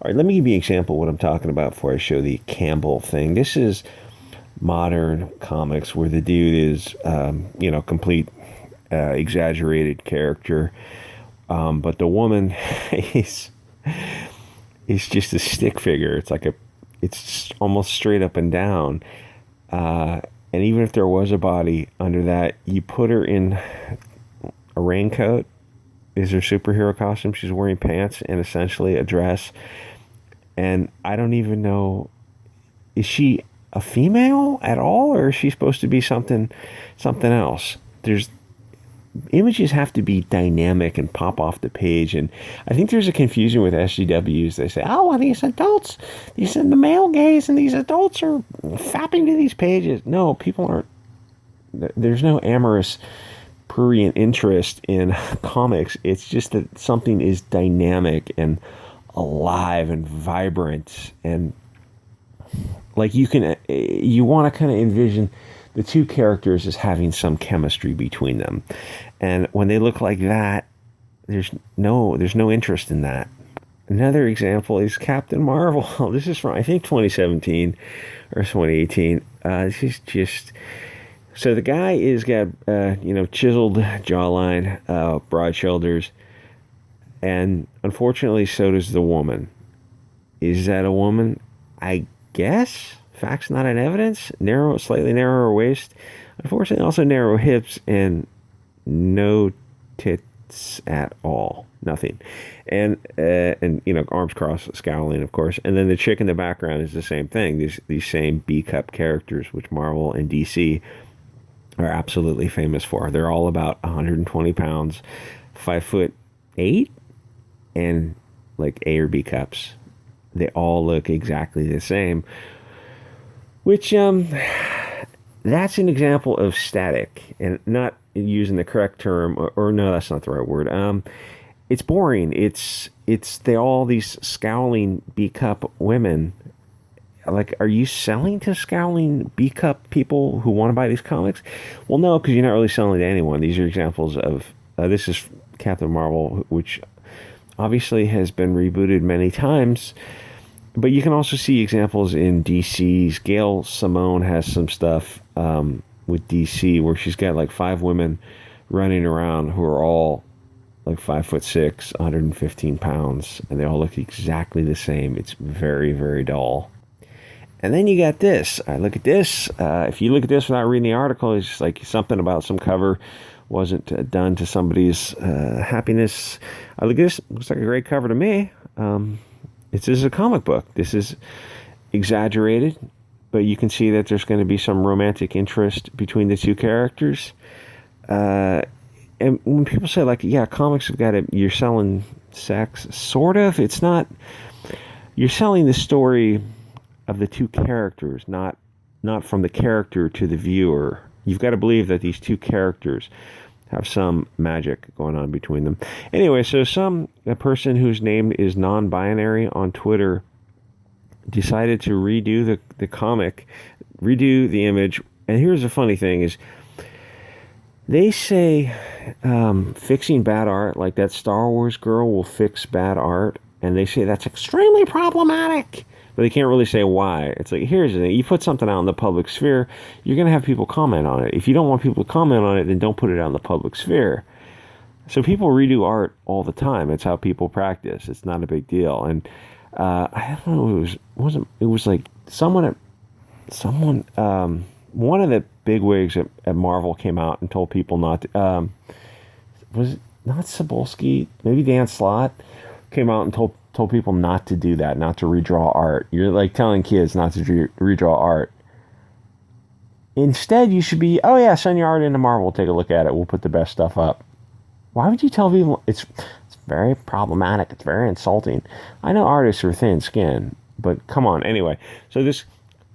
right, let me give you an example of what I'm talking about before I show the Cambell thing. This is modern comics where the dude is, complete exaggerated character, but the woman is just a stick figure. It's almost straight up and down. And even if there was a body under that, you put her in a raincoat is her superhero costume. She's wearing pants and essentially a dress. And I don't even know, is she a female at all, or is she supposed to be something else? Images have to be dynamic and pop off the page, and I think there's a confusion with SGWs. They say, "Oh, well, the male gaze, and these adults are fapping to these pages." No, people aren't. There's no amorous, prurient interest in comics. It's just that something is dynamic and alive and vibrant, and like you want to kind of envision the two characters as having some chemistry between them. And when they look like that, there's no interest in that. Another example is Captain Marvel. This is from, I think, 2017 or 2018. This is just... So the guy is got, chiseled jawline, broad shoulders, and unfortunately so does the woman. Is that a woman? I guess. Facts not in evidence. Slightly narrower waist. Unfortunately, also narrow hips and no tits at all. Nothing. And arms crossed, scowling, of course. And then the chick in the background is the same thing. These same B-cup characters, which Marvel and DC are absolutely famous for. They're all about 120 pounds, 5'8", and like A or B cups. They all look exactly the same. Which, that's an example of static, and not using the correct term, or no, that's not the right word. It's boring. It's all these scowling B-cup women. Like, are you selling to scowling B-cup people who want to buy these comics? Well, no, because you're not really selling to anyone. These are examples of, this is Captain Marvel, which obviously has been rebooted many times. But you can also see examples in DC's. Gail Simone has some stuff with DC where she's got like 5 women running around who are all like 5'6", 115 pounds, and they all look exactly the same. It's very, very dull. And then you got this. I look at this. If you look at this without reading the article, it's just like something about some cover wasn't done to somebody's happiness. I look at this. Looks like a great cover to me. This is a comic book. This is exaggerated, but you can see that there's going to be some romantic interest between the two characters. And when people say, like, yeah, comics have got you're selling sex, sort of. It's not. You're selling the story of the two characters, not from the character to the viewer. You've got to believe that these two characters have some magic going on between them. Anyway, so a person whose name is non-binary on Twitter decided to redo the comic, redo the image. And here's the funny thing is, they say fixing bad art, like that Star Wars girl will fix bad art, and they say that's extremely problematic. But they can't really say why. It's like, here's the thing. You put something out in the public sphere, you're going to have people comment on it. If you don't want people to comment on it, then don't put it out in the public sphere. So people redo art all the time. It's how people practice. It's not a big deal. And I don't know, it was like someone, one of the bigwigs at Marvel came out and told people not to, was it not Cebulski? Maybe Dan Slott came out and told people not to do that, not to redraw art. You're like telling kids not to redraw art. Instead, you should be, oh yeah, send your art into Marvel, take a look at it, we'll put the best stuff up. Why would you tell people? It's very problematic, it's very insulting. I know artists are thin-skinned, but come on. Anyway, so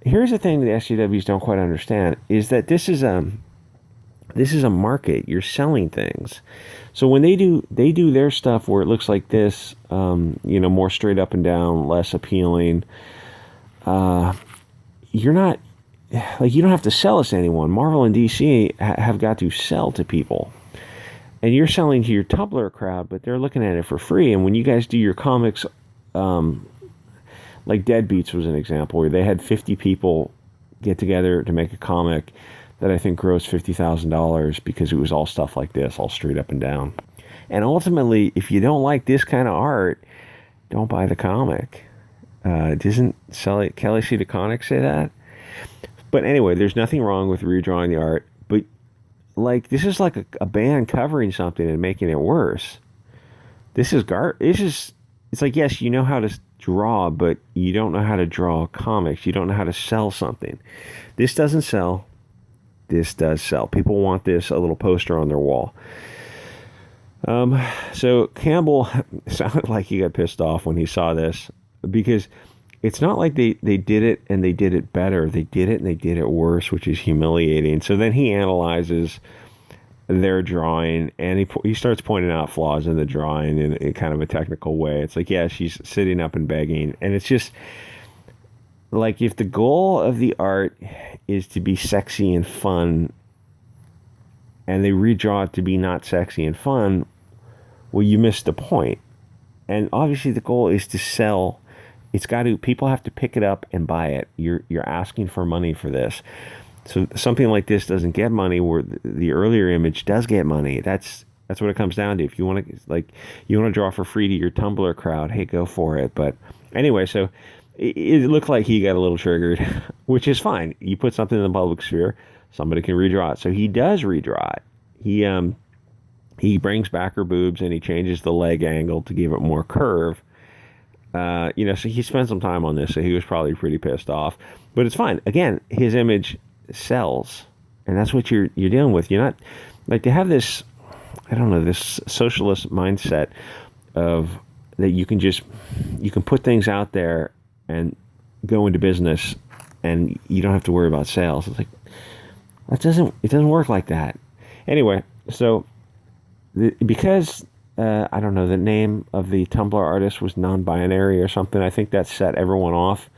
here's the thing that SJWs don't quite understand, is that this is a market. You're selling things. So when they do their stuff where it looks like this, more straight up and down, less appealing, you're not, like, you don't have to sell this to anyone. Marvel and DC have got to sell to people. And you're selling to your Tumblr crowd, but they're looking at it for free. And when you guys do your comics Like Deadbeats was an example where they had 50 people get together to make a comic that I think grossed $50,000 because it was all stuff like this, all straight up and down. And ultimately, if you don't like this kind of art, don't buy the comic. Doesn't Kelly C. DeConnick say that? But anyway, there's nothing wrong with redrawing the art. But like, this is like a band covering something and making it worse. This is it's like, yes, you know how to draw, but you don't know how to draw comics. You don't know how to sell something. This doesn't sell. This does sell. People want this, a little poster on their wall. So Cambell sounded like he got pissed off when he saw this, because it's not like they did it and they did it better. They did it and they did it worse, which is humiliating. So then he analyzes their drawing, and he starts pointing out flaws in the drawing in kind of a technical way. It's like, yeah, she's sitting up and begging, and it's just like, if the goal of the art is to be sexy and fun, and they redraw it to be not sexy and fun, well, you missed the point. And obviously the goal is to sell. People have to pick it up and buy it. You're asking for money for this. So something like this doesn't get money, where the earlier image does get money. That's what it comes down to. If you want to draw for free to your Tumblr crowd, hey, go for it. But anyway, so it looked like he got a little triggered, which is fine. You put something in the public sphere, somebody can redraw it. So he does redraw it. He brings back her boobs and he changes the leg angle to give it more curve. So he spent some time on this, so he was probably pretty pissed off. But it's fine. Again, his image sells, and that's what you're dealing with. You're not like, to have this, I don't know, this socialist mindset of that you can put things out there and go into business and you don't have to worry about sales. It's like, it doesn't work like that. Anyway, so because I don't know, the name of the Tumblr artist was non-binary or something, I think that set everyone off.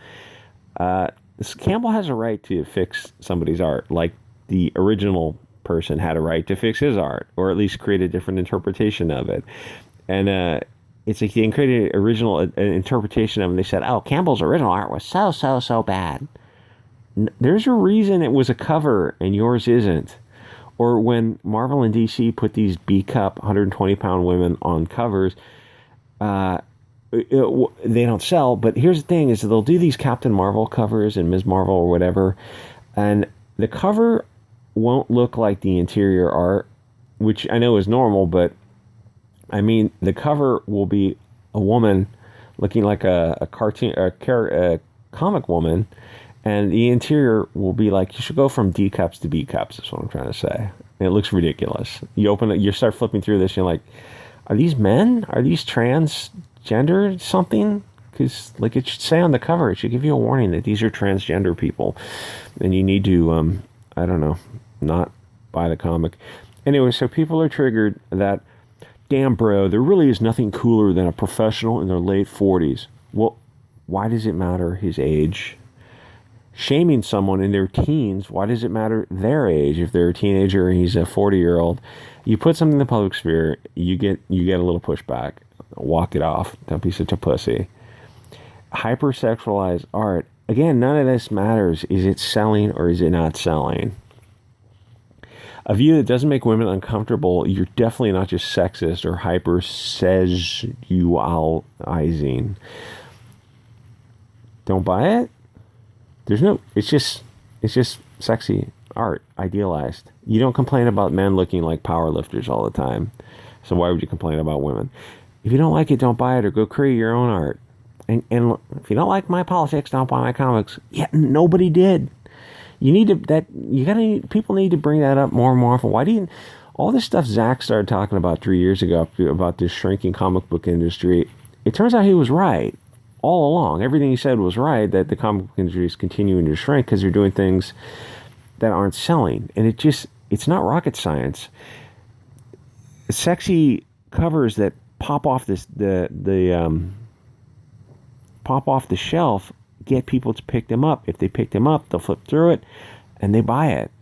Cambell has a right to fix somebody's art, like the original person had a right to fix his art, or at least create a different interpretation of it. And it's like they created an original interpretation of it, and they said, oh, Cambell's original art was so bad. There's a reason it was a cover and yours isn't. Or when Marvel and DC put these B-cup 120-pound women on covers, they don't sell. But here's the thing, is they'll do these Captain Marvel covers and Ms. Marvel or whatever, and the cover won't look like the interior art, which I know is normal, but I mean, the cover will be a woman looking like a cartoon, a comic woman, and the interior will be like, you should go from D cups to B cups, is what I'm trying to say. And it looks ridiculous. You open it, you start flipping through this, and you're like, are these men? Are these transgender something? Because like, it should say on the cover, it should give you a warning that these are transgender people, and you need to, I don't know, not buy the comic. Anyway, so people are triggered that, damn bro, there really is nothing cooler than a professional in their late 40s. Well, why does it matter his age? Shaming someone in their teens, why does it matter their age? If they're a teenager and he's a 40-year-old, you put something in the public sphere, you get a little pushback. Walk it off. Don't be such a pussy. Hypersexualized art. Again, none of this matters. Is it selling or is it not selling? A view that doesn't make women uncomfortable, you're definitely not just sexist or hyper-sexualizing. Don't buy it. It's just sexy art, idealized. You don't complain about men looking like power lifters all the time. So why would you complain about women? If you don't like it, don't buy it, or go create your own art. And if you don't like my politics, don't buy my comics. Yeah, nobody did. People need to bring that up more and more often. All this stuff Zach started talking about 3 years ago about this shrinking comic book industry, it turns out he was right. All along, everything he said was right, that the comic book industry is continuing to shrink because they're doing things that aren't selling. And it's not rocket science. Sexy covers that pop off pop off the shelf get people to pick them up. If they pick them up, they'll flip through it and they buy it.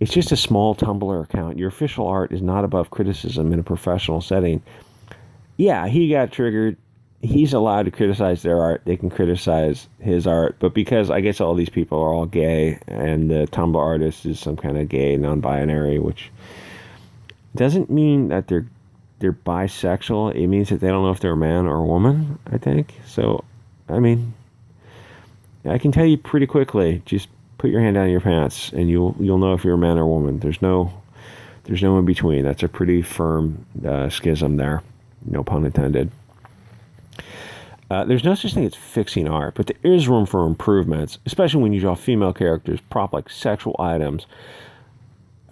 It's just a small Tumblr account. Your official art is not above criticism in a professional setting. Yeah, he got triggered. he's allowed to criticize their art. They can criticize his art. But because I guess all these people are all gay, and the Tumblr artist is some kind of gay, non-binary, which doesn't mean that they're bisexual. It means that they don't know if they're a man or a woman, I think. So, I mean, I can tell you pretty quickly, just put your hand down your pants and you'll know if you're a man or a woman. There's no in between. That's a pretty firm schism there. No pun intended. There's no such thing as fixing art, but there is room for improvements, especially when you draw female characters, prop like sexual items.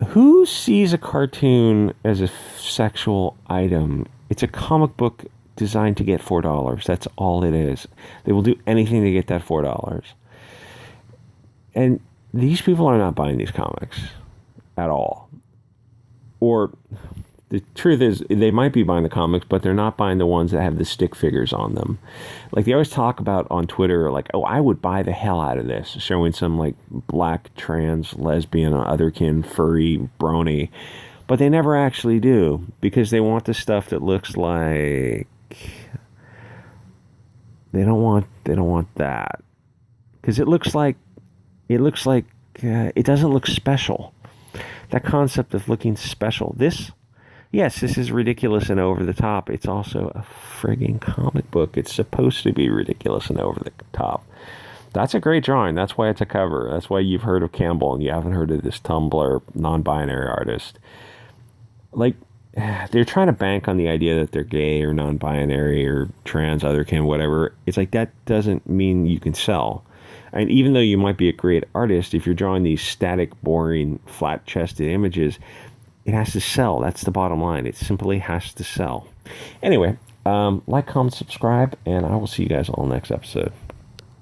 Who sees a cartoon as a sexual item? It's a comic book designed to get $4. That's all it is. They will do anything to get that $4. And these people are not buying these comics at all. Or the truth is, they might be buying the comics, but they're not buying the ones that have the stick figures on them. Like, they always talk about on Twitter, like, oh, I would buy the hell out of this, showing some, like, black, trans, lesbian, otherkin, furry, brony. But they never actually do, because they want the stuff that looks like... They don't want that. Because it doesn't look special. That concept of looking special. Yes, this is ridiculous and over the top. It's also a frigging comic book. It's supposed to be ridiculous and over the top. That's a great drawing. That's why it's a cover. That's why you've heard of Cambell and you haven't heard of this Tumblr non-binary artist. Like, they're trying to bank on the idea that they're gay or non-binary or trans, otherkin, whatever. It's like, that doesn't mean you can sell. And even though you might be a great artist, if you're drawing these static, boring, flat-chested images, it has to sell. That's the bottom line. It simply has to sell. Anyway, like, comment, subscribe, and I will see you guys all next episode.